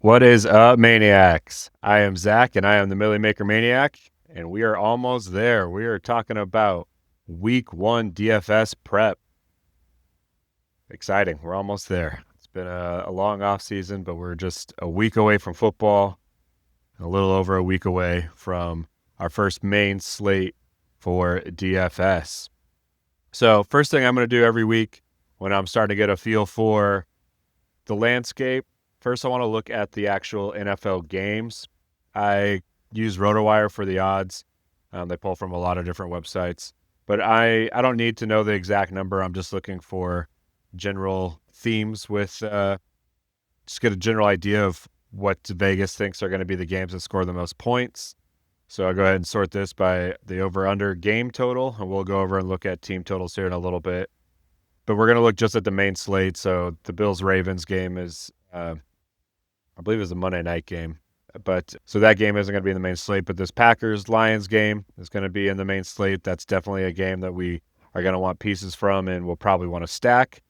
What is up, Maniacs? I am Zach, and I am the Millie Maker Maniac, and we are almost there. We are talking about Week 1 DFS prep. Exciting. We're almost there. It's been a long off season, but we're just a week away from football, a little over a week away from our first main slate for DFS. So first thing I'm going to do every week when I'm starting to get a feel for the landscape, first I want to look at the actual NFL games. I use RotoWire for the odds. They pull from a lot of different websites. But I don't need to know the exact number. I'm just looking for general themes with just get a general idea of what Vegas thinks are going to be the games that score the most points. So I'll go ahead and sort this by the over-under game total, and we'll go over and look at team totals here in a little bit. But we're going to look just at the main slate. So the Bills-Ravens game is, I believe it's a Monday night game. But so that game isn't going to be in the main slate. But this Packers-Lions game is going to be in the main slate. That's definitely a game that we are going to want pieces from and we'll probably want to stack.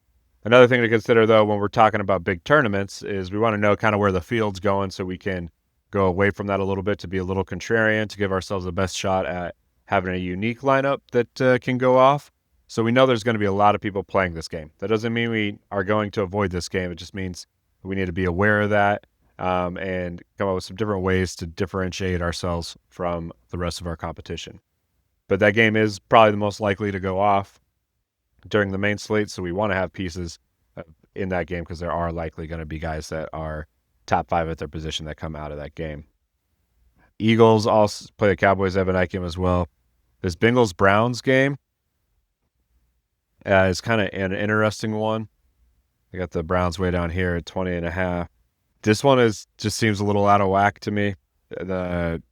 Another thing to consider, though, when we're talking about big tournaments is we want to know kind of where the field's going so we can go away from that a little bit to be a little contrarian, to give ourselves the best shot at having a unique lineup that can go off. So we know there's going to be a lot of people playing this game. That doesn't mean we are going to avoid this game. It just means we need to be aware of that and come up with some different ways to differentiate ourselves from the rest of our competition. But that game is probably the most likely to go off during the main slate, so we want to have pieces in that game because there are likely going to be guys that are top 5 at their position that come out of that game. Eagles also play the Cowboys. They have a night game as well. This Bengals-Browns game is kind of an interesting one. I got the Browns way down here at 20.5. This one just seems a little out of whack to me. The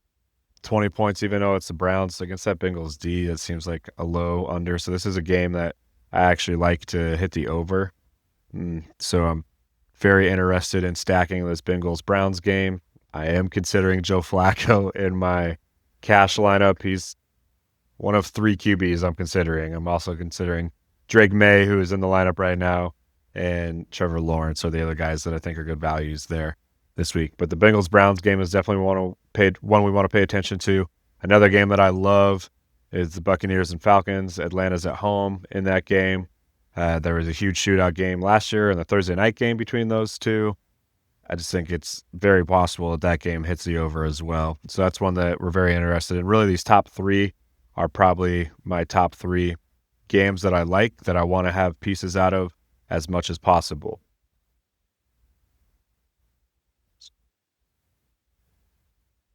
20 points, even though it's the Browns against that Bengals D, it seems like a low under. So this is a game that I actually like to hit the over. So I'm very interested in stacking this Bengals-Browns game. I am considering Joe Flacco in my cash lineup. He's one of 3 QBs I'm considering. I'm also considering Drake May, who is in the lineup right now, and Trevor Lawrence are the other guys that I think are good values there this week. But the Bengals-Browns game is definitely one we want to pay attention to. Another game that I love is the Buccaneers and Falcons. Atlanta's at home in that game. There was a huge shootout game last year and the Thursday night game between those two. I just think it's very possible that game hits the over as well. So that's one that we're very interested in. Really, these top 3 are probably my top 3 games that I like, that I want to have pieces out of as much as possible.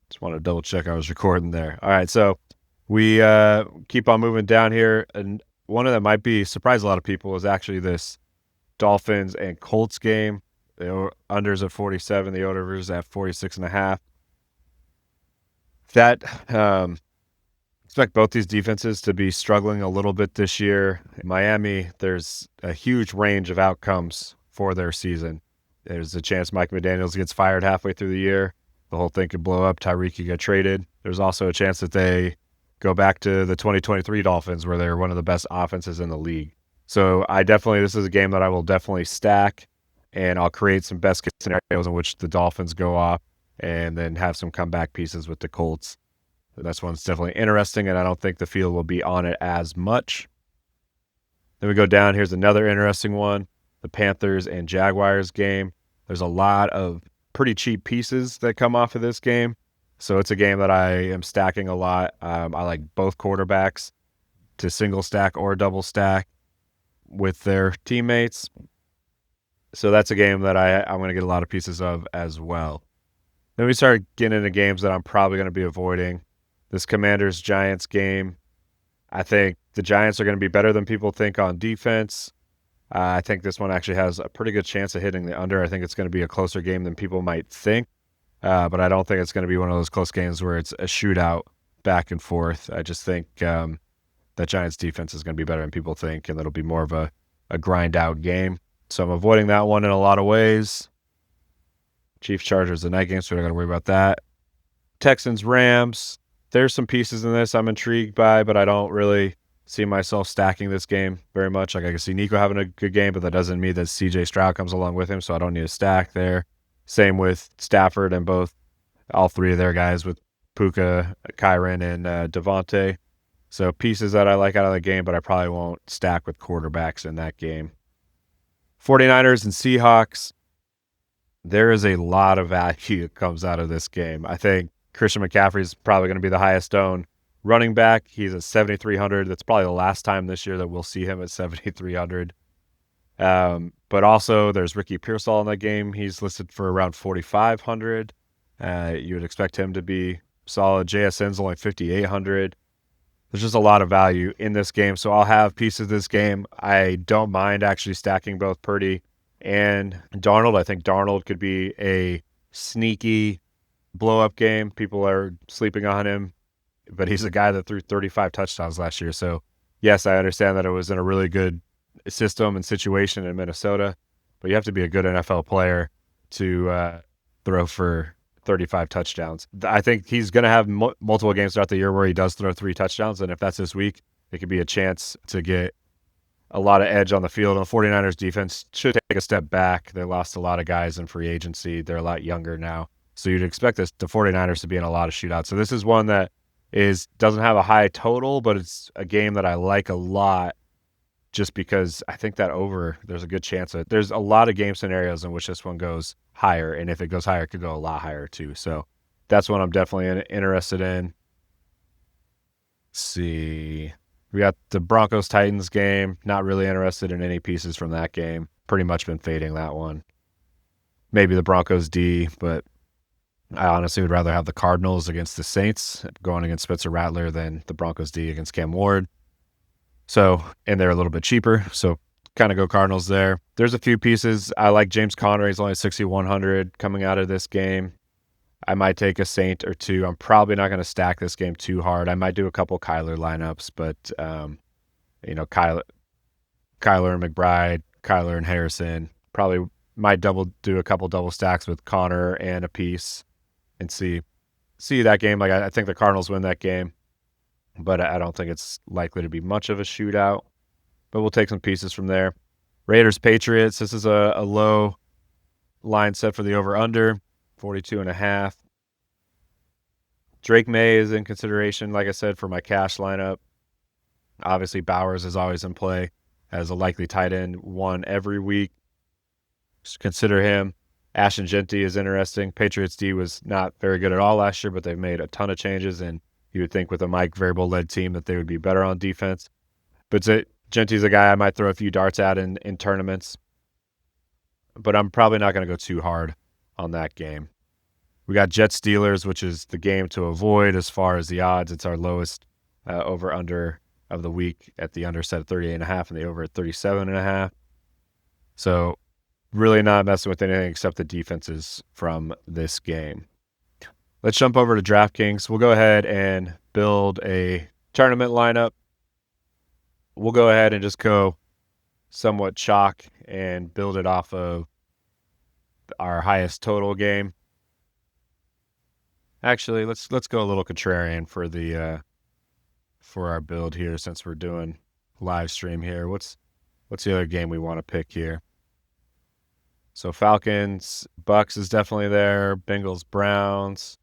Just want to double check I was recording there. All right, so we keep on moving down here, and one of that might be surprise a lot of people is actually this Dolphins and Colts game. The unders at 47, the overs at 46.5. That expect both these defenses to be struggling a little bit this year. In Miami, there's a huge range of outcomes for their season. There's a chance Mike McDaniels gets fired halfway through the year. The whole thing could blow up. Tyreek could get traded. There's also a chance that they go back to the 2023 Dolphins, where they're one of the best offenses in the league. So this is a game that I will definitely stack, and I'll create some best case scenarios in which the Dolphins go off and then have some comeback pieces with the Colts. That's one's definitely interesting, and I don't think the field will be on it as much. Then we go down. Here's another interesting one, the Panthers and Jaguars game. There's a lot of pretty cheap pieces that come off of this game. So it's a game that I am stacking a lot. I like both quarterbacks to single stack or double stack with their teammates. So that's a game that I'm going to get a lot of pieces of as well. Then we start getting into games that I'm probably going to be avoiding. This Commanders-Giants game, I think the Giants are going to be better than people think on defense. I think this one actually has a pretty good chance of hitting the under. I think it's going to be a closer game than people might think. But I don't think it's going to be one of those close games where it's a shootout back and forth. I just think that Giants defense is going to be better than people think, and it'll be more of a grind-out game. So I'm avoiding that one in a lot of ways. Chiefs-Chargers, the night game, so we're not going to worry about that. Texans-Rams, there's some pieces in this I'm intrigued by, but I don't really see myself stacking this game very much. Like, I can see Nico having a good game, but that doesn't mean that CJ Stroud comes along with him, so I don't need a stack there. Same with Stafford and all three of their guys with Puka, Kyron, and Devontae. So pieces that I like out of the game, but I probably won't stack with quarterbacks in that game. 49ers and Seahawks. There is a lot of value that comes out of this game. I think Christian McCaffrey is probably going to be the highest owned running back. He's at 7,300. That's probably the last time this year that we'll see him at 7,300. But also there's Ricky Pearsall in that game. He's listed for around 4,500. You would expect him to be solid. JSN's only 5,800. There's just a lot of value in this game. So I'll have pieces of this game. I don't mind actually stacking both Purdy and Darnold. I think Darnold could be a sneaky blow-up game. People are sleeping on him, but he's a guy that threw 35 touchdowns last year. So, yes, I understand that it was in a really good system and situation in Minnesota, but you have to be a good NFL player to throw for 35 touchdowns. I think he's going to have multiple games throughout the year where he does throw 3 touchdowns, and if that's this week, it could be a chance to get a lot of edge on the field. And the 49ers defense should take a step back. They lost a lot of guys in free agency. They're a lot younger now. So you'd expect the 49ers to be in a lot of shootouts. So this is one that doesn't have a high total, but it's a game that I like a lot just because I think that there's a good chance that there's a lot of game scenarios in which this one goes higher. And if it goes higher, it could go a lot higher too. So that's one I'm definitely interested in. Let's see. We got the Broncos-Titans game. Not really interested in any pieces from that game. Pretty much been fading that one. Maybe the Broncos D, but I honestly would rather have the Cardinals against the Saints going against Spencer Rattler than the Broncos D against Cam Ward. So, and they're a little bit cheaper. So kind of go Cardinals there. There's a few pieces. I like James Conner. He's only 6,100 coming out of this game. I might take a Saint or two. I'm probably not going to stack this game too hard. I might do a couple Kyler lineups, but Kyler and McBride, Kyler and Harrison. Probably might do a couple double stacks with Connor and a piece and see that game. Like I think the Cardinals win that game, but I don't think it's likely to be much of a shootout. But we'll take some pieces from there. Raiders Patriots. This is a low line set for the over/under. 42.5. Drake May is in consideration, like I said, for my cash lineup. Obviously, Bowers is always in play as a likely tight end one every week. Just consider him. Ashton Genty is interesting. Patriots D was not very good at all last year, but they've made a ton of changes, and you would think with a Mike Vrabel-led team that they would be better on defense. But Genty's a guy I might throw a few darts at in tournaments, but I'm probably not going to go too hard on that game. We got Jets Steelers, which is the game to avoid as far as the odds. It's our lowest over/under of the week at the under set at 38.5 and the over at 37.5. So really not messing with anything except the defenses from this game. Let's jump over to DraftKings. We'll go ahead and build a tournament lineup. We'll go ahead and just go somewhat chalk and build it off of our highest total game. Actually, let's go a little contrarian for our build here since we're doing live stream here. What's the other game we want to pick here? So Falcons, Bucks is definitely there. Bengals, Browns,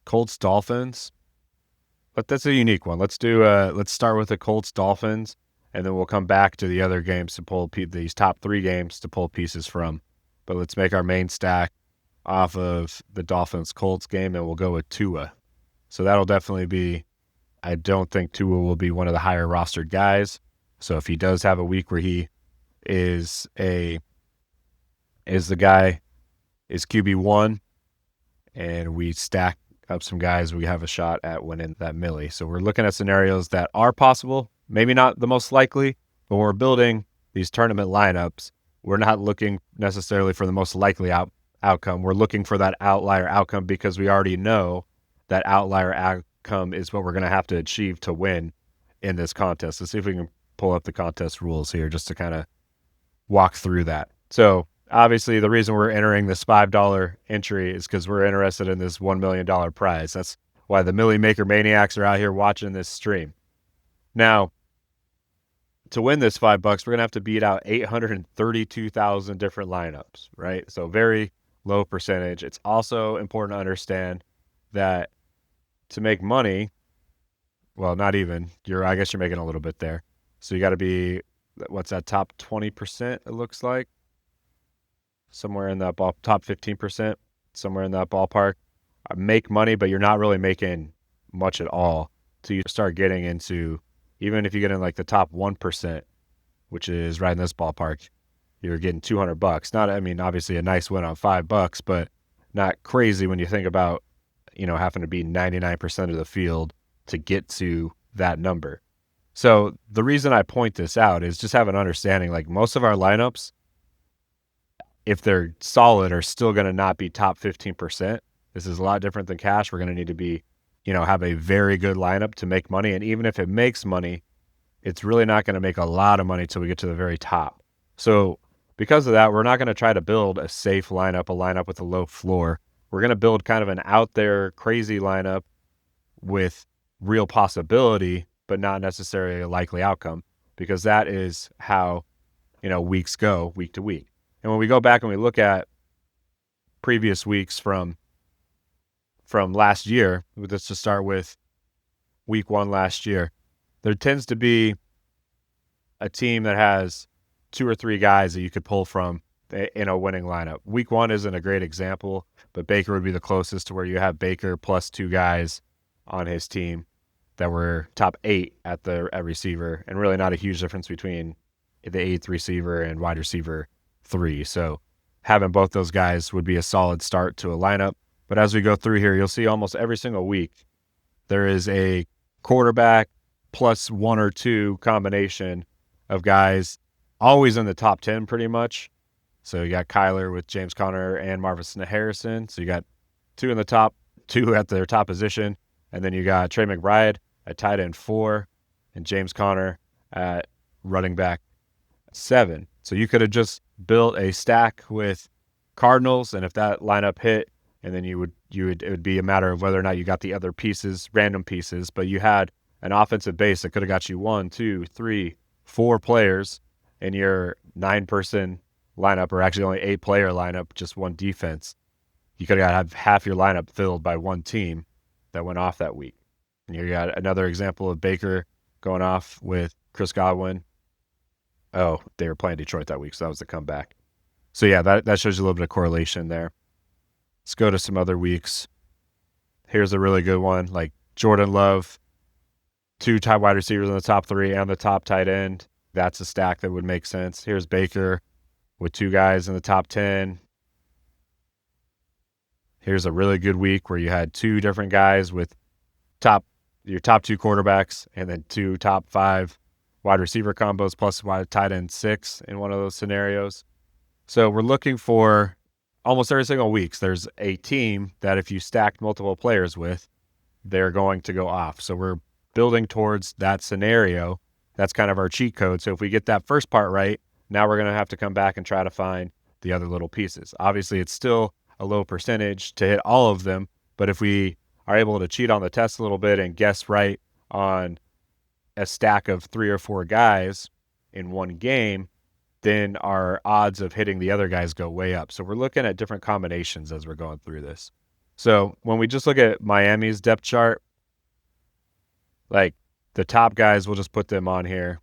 Colts, Dolphins. But that's a unique one. Let's start with the Colts, Dolphins, and then we'll come back to the other games to pull these top 3 games to pull pieces from. But let's make our main stack off of the Dolphins-Colts game, and we'll go with Tua. So that'll definitely be, I don't think Tua will be one of the higher rostered guys. So if he does have a week where he is QB1 and we stack up some guys, we have a shot at winning that millie. So we're looking at scenarios that are possible, maybe not the most likely, but when we're building these tournament lineups, we're not looking necessarily for the most likely outcome. We're looking for that outlier outcome because we already know that outlier outcome is what we're going to have to achieve to win in this contest. Let's see if we can pull up the contest rules here just to kind of walk through that. So obviously the reason we're entering this $5 entry is because we're interested in this $1 million prize. That's why the Millie Maker Maniacs are out here watching this stream. Now, to win this $5, we're going to have to beat out 832,000 different lineups, right? So very low percentage. It's also important to understand that to make money, well, not even, I guess you're making a little bit there. So you got to be, what's that, top 20%, it looks like? Somewhere in that top 15%, somewhere in that ballpark. Make money, but you're not really making much at all till you start getting into, even if you get in like the top 1%, which is right in this ballpark, you're getting $200. Not, I mean, obviously a nice win on $5, but not crazy when you think about, having to be 99% of the field to get to that number. So the reason I point this out is just have an understanding, like most of our lineups, if they're solid, are still going to not be top 15%. This is a lot different than cash. We're going to need to be, have a very good lineup to make money. And even if it makes money, it's really not going to make a lot of money till we get to the very top. So because of that, we're not going to try to build a safe lineup, a lineup with a low floor. We're going to build kind of an out there crazy lineup with real possibility, but not necessarily a likely outcome, because that is how, weeks go week to week. And when we go back and we look at previous weeks from last year, let's just start with week 1 last year, there tends to be a team that has 2 or 3 guys that you could pull from in a winning lineup. Week 1 isn't a great example, but Baker would be the closest to where you have Baker plus 2 guys on his team that were top 8 at receiver, and really not a huge difference between the 8th receiver and wide receiver 3. So having both those guys would be a solid start to a lineup. But as we go through here, you'll see almost every single week there is a quarterback plus 1 or 2 combination of guys always in the top 10 pretty much. So you got Kyler with James Conner and Marvin Harrison. So you got 2 in the top, 2 at their top position. And then you got Trey McBride at tight end 4 and James Conner at running back 7. So you could have just built a stack with Cardinals, and if that lineup hit, and then it would be a matter of whether or not you got the other pieces, random pieces, but you had an offensive base that could have got you 1, 2, 3, 4 players in your 9-person lineup, or actually only 8-player lineup, just 1 defense. You could have half your lineup filled by 1 team that went off that week. And you got another example of Baker going off with Chris Godwin. Oh, they were playing Detroit that week, so that was the comeback. So yeah, that shows you a little bit of correlation there. Let's go to some other weeks. Here's a really good one, like Jordan Love, 2 top wide receivers in the top 3 and the top tight end. That's a stack that would make sense. Here's Baker with 2 guys in the top 10. Here's a really good week where you had 2 different guys with your top 2 quarterbacks and then 2 top 5 wide receiver combos plus wide tight end 6 in one of those scenarios. So we're looking for almost every single week, there's a team that if you stacked multiple players with, they're going to go off. So we're building towards that scenario. That's kind of our cheat code. So if we get that first part right, now we're going to have to come back and try to find the other little pieces. Obviously, it's still a low percentage to hit all of them, but if we are able to cheat on the test a little bit and guess right on a stack of 3 or 4 guys in one game, then our odds of hitting the other guys go way up. So we're looking at different combinations as we're going through this. So when we just look at Miami's depth chart, like the top guys, we'll just put them on here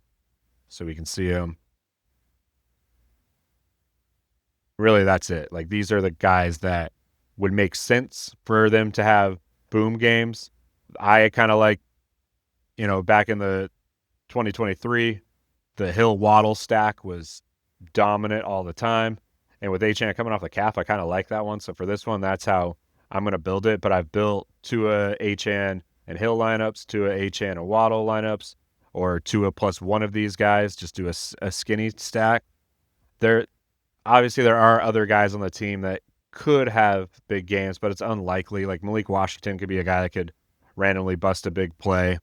so we can see them. Really, that's it. Like these are the guys that would make sense for them to have boom games. I kind of like, back in the 2023, the Hill Waddle stack was dominant all the time. And with Achane coming off the calf, I kind of like that one. So for this one, that's how I'm going to build it. But I've built Tua, Achane, and Hill lineups, Tua, Achane, and Waddle lineups, or Tua plus one of these guys, just do a skinny stack. Obviously, there are other guys on the team that could have big games, but it's unlikely. Like Malik Washington could be a guy that could randomly bust a big play.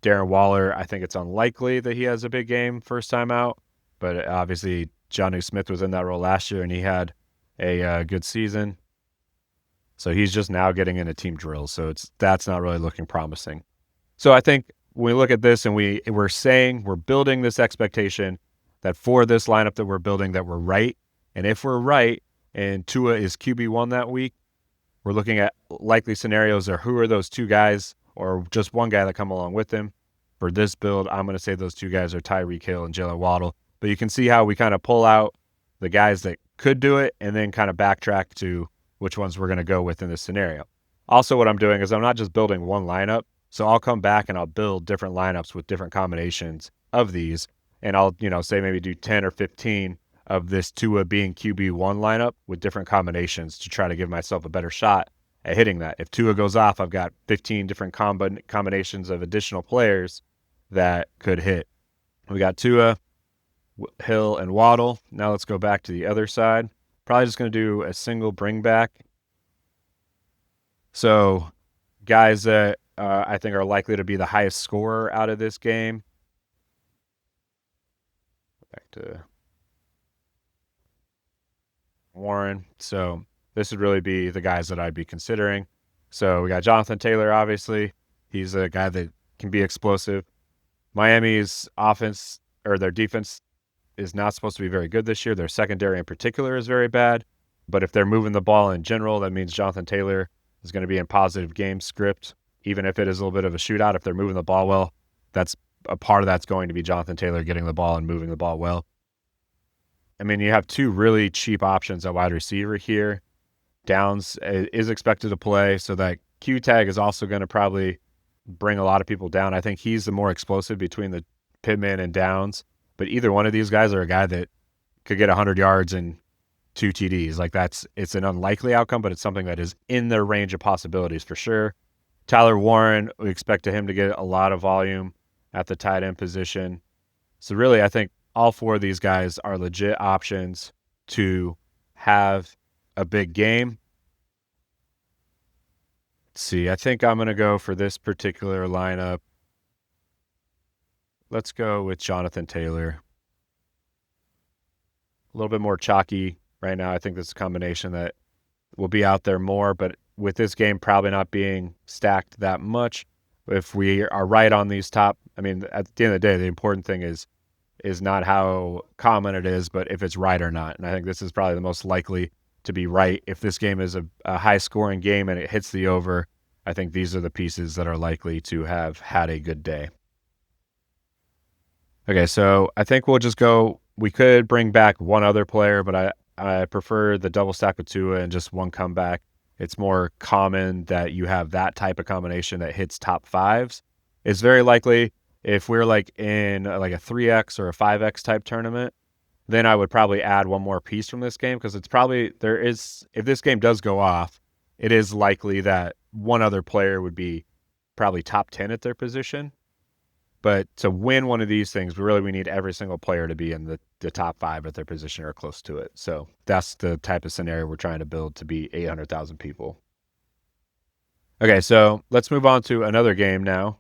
Darren Waller, I think it's unlikely that he has a big game first time out, but obviously Jonnu Smith was in that role last year and he had a good season. So he's just now getting into team drills, so that's not really looking promising. So I think when we look at this and we're building this expectation that for this lineup that we're building that we're right. And if we're right and Tua is QB1 that week, we're looking at likely scenarios or who are those two guys or just one guy that come along with him. For this build, I'm going to say those two guys are Tyreek Hill and Jalen Waddle. But you can see how we kind of pull out the guys that could do it and then kind of backtrack to which ones we're going to go with in this scenario. Also, what I'm doing is I'm not just building one lineup. So I'll come back and I'll build different lineups with different combinations of these. And I'll, say maybe do 10 or 15 of this Tua being QB1 lineup with different combinations to try to give myself a better shot at hitting that. If Tua goes off, I've got 15 different combinations of additional players that could hit. We got Tua, Hill, and Waddle. Now let's go back to the other side. Probably just going to do a single bring back. So guys that I think are likely to be the highest scorer out of this game. Back to Warren. So this would really be the guys that I'd be considering. So we got Jonathan Taylor, obviously. He's a guy that can be explosive. Miami's offense or their defense is not supposed to be very good this year. Their secondary in particular is very bad. But if they're moving the ball in general, that means Jonathan Taylor is going to be in positive game script, even if it is a little bit of a shootout. If they're moving the ball well, that's a part of that's going to be Jonathan Taylor getting the ball and moving the ball well. I mean, you have two really cheap options at wide receiver here. Downs is expected to play, so that Q tag is also going to probably bring a lot of people down. I think he's the more explosive between the Pittman and Downs, but either one of these guys are a guy that could get 100 yards and 2 TDs. Like it's an unlikely outcome, but it's something that is in their range of possibilities for sure. Tyler Warren, we expect him to get a lot of volume at the tight end position. So really, I think all four of these guys are legit options to have a big game. Let's see, I think I'm going to go for this particular lineup. Let's go with Jonathan Taylor. A little bit more chalky right now. I think this is a combination that will be out there more, but with this game probably not being stacked that much, if we are right on these top, I mean, at the end of the day, the important thing is not how common it is, but if it's right or not. And I think this is probably the most likely to be right. If this game is a high-scoring game and it hits the over, I think these are the pieces that are likely to have had a good day. Okay, so I think we'll just go. We could bring back one other player, but I prefer the double stack with Tua and just one comeback. It's more common that you have that type of combination that hits top fives. It's very likely if we're like in like a 3X or a 5X type tournament, then I would probably add one more piece from this game because it's probably if this game does go off, it is likely that one other player would be probably top 10 at their position. But to win one of these things, we need every single player to be in the top 5 at their position or close to it. So that's the type of scenario we're trying to build to be 800,000 people. Okay, so let's move on to another game now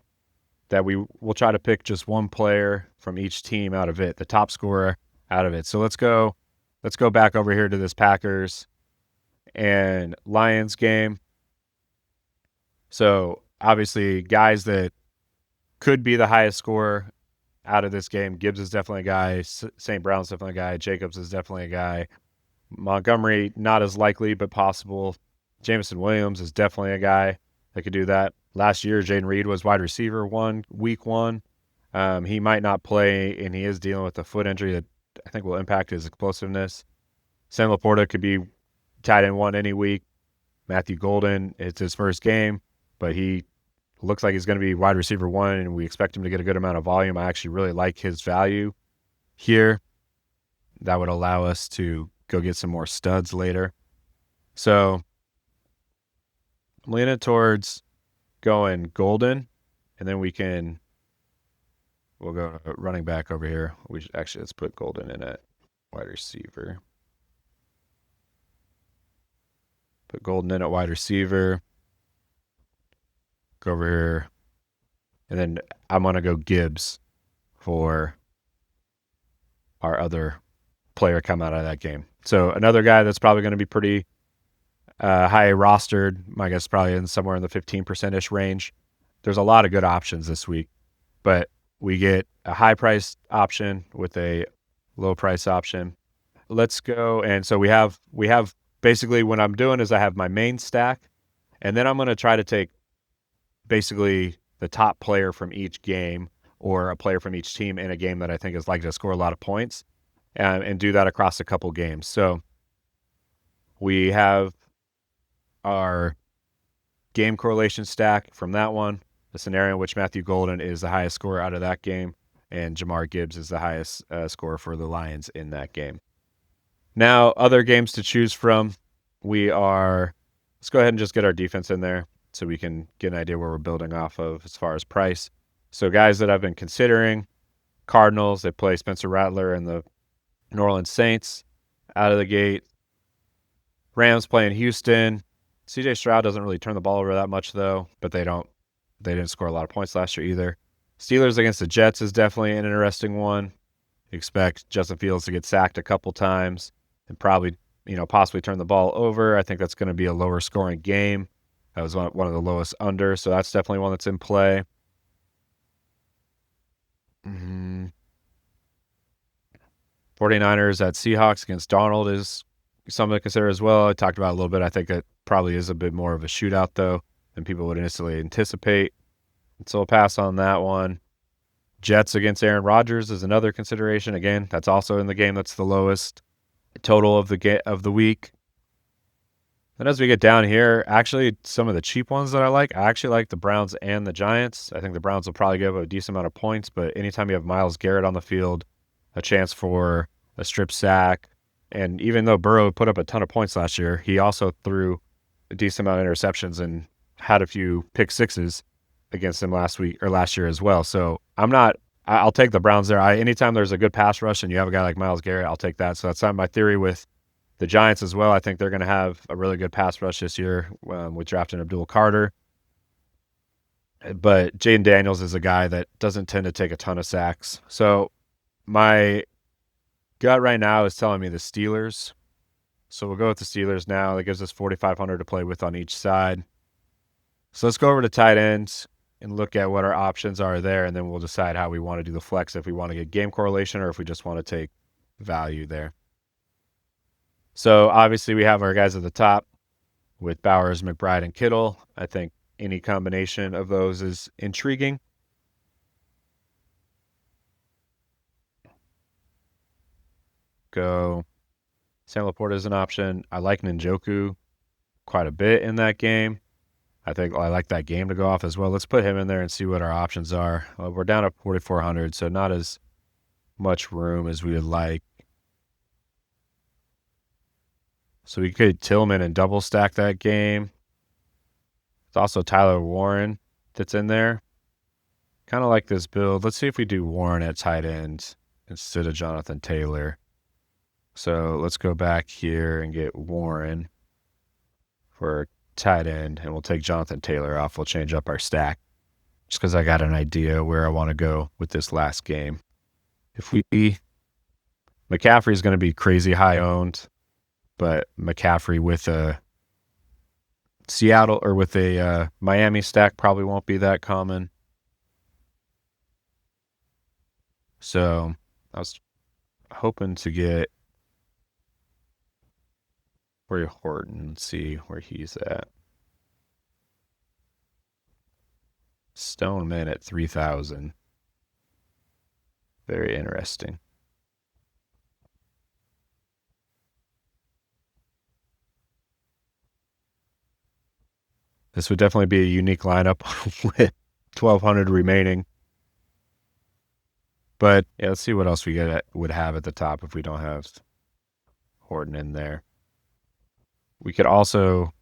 that we'll try to pick just one player from each team out of it, the top scorer out of it. So let's go back over here to this Packers and Lions game. So obviously guys that could be the highest scorer out of this game. Gibbs is definitely a guy. St. Brown's definitely a guy. Jacobs is definitely a guy. Montgomery, not as likely, but possible. Jameson Williams is definitely a guy that could do that. Last year, Jaden Reed was wide receiver week one. He might not play, and he is dealing with a foot injury that I think will impact his explosiveness. Sam Laporta could be tight end 1 any week. Matthew Golden, it's his first game, but he looks like he's going to be wide receiver 1, and we expect him to get a good amount of volume. I actually really like his value here. That would allow us to go get some more studs later. So I'm leaning towards going Golden, and then we'll go running back over here. Let's put Golden in at wide receiver. Put Golden in at wide receiver. Go over here. And then I'm going to go Gibbs for our other player come out of that game. So another guy that's probably going to be pretty high rostered, I guess probably somewhere in the 15%-ish range. There's a lot of good options this week. but we get a high price option with a low price option. Let's go. And so we have basically what I'm doing is I have my main stack, and then I'm going to try to take basically the top player from each game or a player from each team in a game that I think is likely to score a lot of points, and do that across a couple games. So we have our game correlation stack from that one, the scenario in which Matthew Golden is the highest scorer out of that game, and Jamar Gibbs is the highest scorer for the Lions in that game. Now, other games to choose from, let's go ahead and just get our defense in there so we can get an idea where we're building off of as far as price. So guys that I've been considering, Cardinals, they play Spencer Rattler and the New Orleans Saints out of the gate. Rams playing Houston. CJ Stroud doesn't really turn the ball over that much though, but they didn't score a lot of points last year either. Steelers against the Jets is definitely an interesting one. Expect Justin Fields to get sacked a couple times and probably, possibly turn the ball over. I think that's going to be a lower scoring game. That was one of the lowest under, so that's definitely one that's in play. 49ers at Seahawks against Donald is something to consider as well. I talked about it a little bit. I think it probably is a bit more of a shootout, though, than people would initially anticipate. So we'll pass on that one. Jets against Aaron Rodgers is another consideration. Again, that's also in the game that's the lowest total of the week. And as we get down here, actually, some of the cheap ones that I actually like the Browns and the Giants. I think the Browns will probably give a decent amount of points, but anytime you have Myles Garrett on the field, a chance for a strip sack, and even though Burrow put up a ton of points last year, he also threw a decent amount of interceptions and had a few pick sixes against him last year as well. So I'll take the Browns there. Anytime there's a good pass rush and you have a guy like Myles Garrett, I'll take that. So that's my theory with the Giants as well. I think they're going to have a really good pass rush this year with drafting Abdul Carter. But Jaden Daniels is a guy that doesn't tend to take a ton of sacks. So my gut right now is telling me the Steelers. So we'll go with the Steelers now. That gives us 4,500 to play with on each side. So let's go over to tight ends and look at what our options are there, and then we'll decide how we want to do the flex, if we want to get game correlation or if we just want to take value there. So obviously we have our guys at the top with Bowers, McBride, and Kittle. I think any combination of those is intriguing. Go. Sam Laporta is an option. I like Njoku quite a bit in that game. I think I like that game to go off as well. Let's put him in there and see what our options are. We're down at 4,400, so not as much room as we would like. So we could Tillman and double stack that game. There's also Tyler Warren that's in there. Kind of like this build. Let's see if we do Warren at tight end instead of Jonathan Taylor. So let's go back here and get Warren for tight end, and we'll take Jonathan Taylor off. We'll change up our stack just because I got an idea where I want to go with this last game. McCaffrey is going to be crazy high owned, but McCaffrey with a Seattle or with a Miami stack probably won't be that common. So I was hoping to get Corey Horton, see where he's at. Stoneman at 3,000. Very interesting. This would definitely be a unique lineup with 1,200 remaining. But yeah, let's see what else we would have at the top if we don't have Horton in there. We could also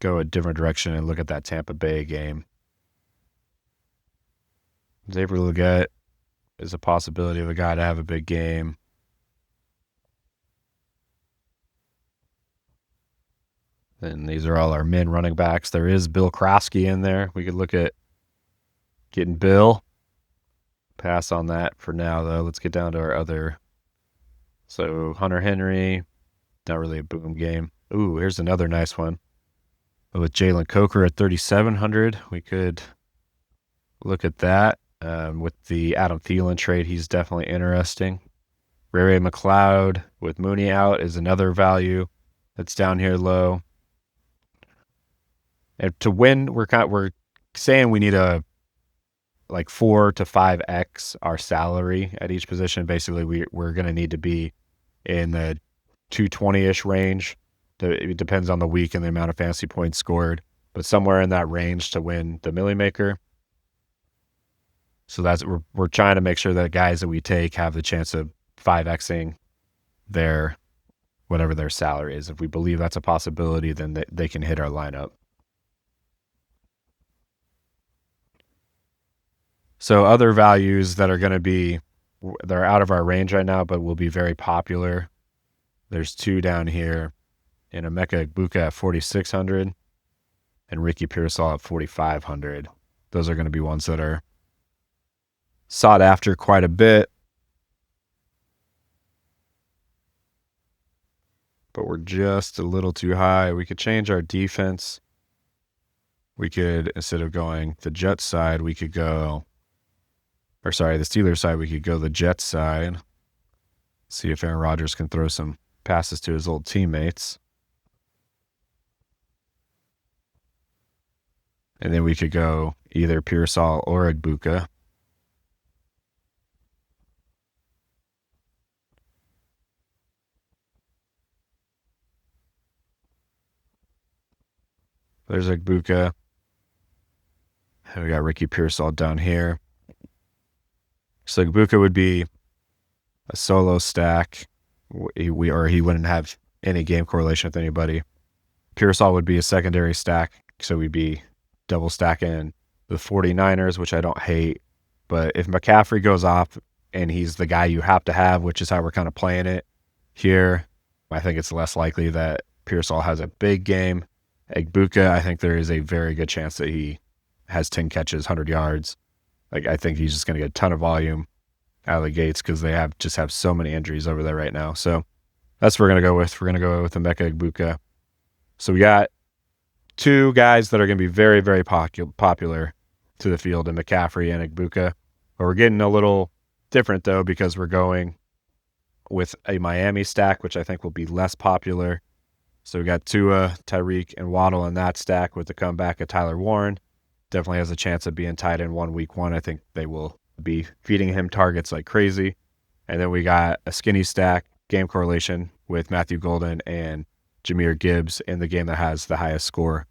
go a different direction and look at that Tampa Bay game. Xavier Legette is a possibility of a guy to have a big game. And these are all our men running backs. There is Bill Krosky in there. We could look at getting Bill. Pass on that for now, though. Let's get down to our other. So Hunter Henry, not really a boom game. Ooh, here's another nice one. With Jalen Coker at 3,700, we could look at that. With the Adam Thielen trade, he's definitely interesting. Ray McLeod with Mooney out is another value that's down here low. And to win, we're saying we need a 4 to 5x our salary at each position. Basically, we're going to need to be in the 220-ish range. It depends on the week and the amount of fantasy points scored, but somewhere in that range to win the Millie Maker. So we're trying to make sure that guys that we take have the chance of 5xing their whatever their salary is. If we believe that's a possibility, then they can hit our lineup. So other values that are going to they're out of our range right now, but will be very popular. There's two down here, in Emeka Egbuka at 4,600 and Ricky Pearsall at 4,500. Those are going to be ones that are sought after quite a bit. But we're just a little too high. We could change our defense. We could, instead of going the Jets side, the Steelers side, we could go the Jets side. See if Aaron Rodgers can throw some passes to his old teammates. And then we could go either Pearsall or Egbuka. There's Egbuka. And we got Ricky Pearsall down here. So Egbuka would be a solo stack. He wouldn't have any game correlation with anybody. Pearsall would be a secondary stack. So we'd be double stacking the 49ers, which I don't hate. But if McCaffrey goes off and he's the guy you have to have, which is how we're kind of playing it here, I think it's less likely that Pearsall has a big game. Egbuka, I think there is a very good chance that he has 10 catches, 100 yards. I think he's just going to get a ton of volume out of the gates because they have so many injuries over there right now. So that's what we're going to go with. We're going to go with Emeka Egbuka. So we got two guys that are going to be very, very popular to the field in McCaffrey and Egbuka. But we're getting a little different, though, because we're going with a Miami stack, which I think will be less popular. So we got Tua, Tyreek, and Waddle in that stack with the comeback of Tyler Warren. Definitely has a chance of being tied in week one. I think they will be feeding him targets like crazy. And then we got a skinny stack, game correlation with Matthew Golden and Jahmyr Gibbs in the game that has the highest score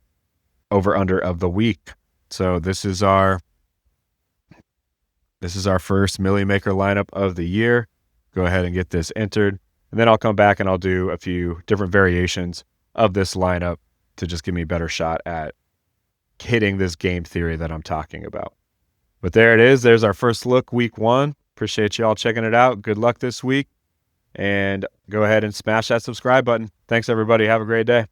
over-under of the week. So this is our first Millie Maker lineup of the year. Go ahead and get this entered. And then I'll come back and I'll do a few different variations of this lineup to just give me a better shot at hitting this game theory that I'm talking about. But there it is. There's our first look, week one. Appreciate you all checking it out. Good luck this week. And go ahead and smash that subscribe button. Thanks, everybody. Have a great day.